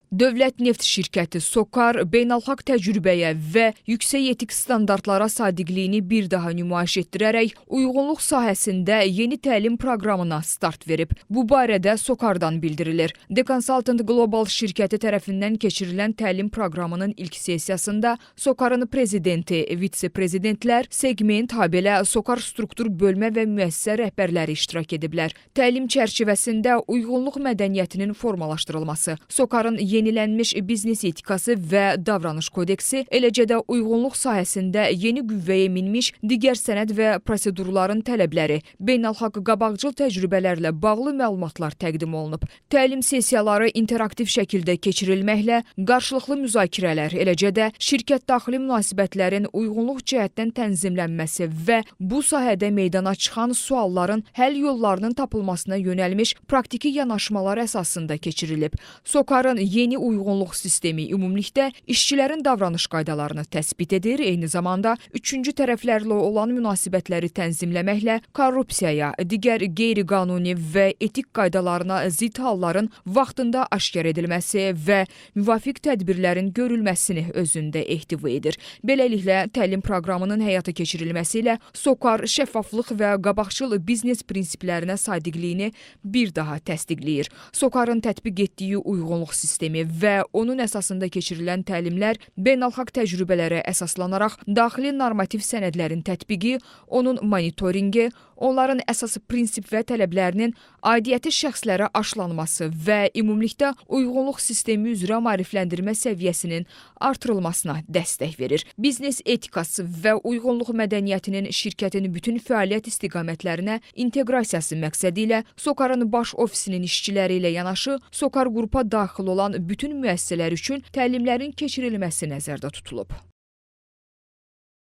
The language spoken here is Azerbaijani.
Dövlət Neft Şirkəti SOCAR beynəlxalq təcrübəyə və yüksək etik standartlara sadiqliyini bir daha nümayiş etdirərək uyğunluq sahəsində yeni təlim proqramına start verib. Bu barədə SOCAR-dan bildirilir. The Consultant Global şirkəti tərəfindən keçirilən təlim proqramının ilk sessiyasında SOCAR-ın prezidenti, vitse-prezidentlər, segment, habelə SOCAR struktur bölmə və müəssisə rəhbərləri iştirak ediblər. Təlim çərçivəsində uyğunluq mədəniyyətinin formalaşdırılması, SOCAR-ın yenilənmiş biznes etikası və davranış kodeksi, eləcə də uyğunluq sahəsində yeni qüvvəyə minmiş digər sənəd və prosedurların tələbləri, beynəlxalq qabaqcıl təcrübələrlə bağlı məlumatlar təqdim olunub. Təlim sessiyaları interaktiv şəkildə keçirilməklə qarşılıqlı müzakirələr, eləcə də şirkət daxili münasibətlərin uyğunluq cəhətdən tənzimlənməsi və bu sahədə meydana çıxan sualların həll yollarının tapılmasına yönəlmiş praktiki yanaşmalar əsasında keçirilib. SOCAR-ın yeni uyğunluq sistemi ümumilikdə işçilərin davranış qaydalarını təsbit edir, eyni zamanda üçüncü tərəflərlə olan münasibətləri tənzimləməklə korrupsiyaya, digər qeyri-qanuni və etik qaydalarına zidd halların vaxtında aşkar edilməsi və müvafiq tədbirlərin görülməsini özündə ehtiva edir. Beləliklə, təlim proqramının həyata keçirilməsi ilə SOCAR şəffaflıq və qabaqcıl biznes prinsiplərinə sadiqliyini bir daha təsdiqləyir. SOCAR-ın tətbiq etdiyi uyğunluq sistemi və onun əsasında keçirilən təlimlər beynəlxalq təcrübələrə əsaslanaraq daxili normativ sənədlərin tətbiqi, onun monitoringi, onların əsas prinsip və tələblərinin aidiyyəti şəxslərə aşılanması və ümumilikdə uyğunluq sistemi üzrə maarifləndirmə səviyyəsinin artırılmasına dəstək verir. Biznes etikası və uyğunluq mədəniyyətinin şirkətin bütün fəaliyyət istiqamətlərinə inteqrasiyası məqsədi ilə SOCAR-ın baş ofisinin işçiləri ilə yanaşı SOCAR qrupa daxil olan bütün müəssisələr üçün təlimlərin keçirilməsi nəzərdə tutulub.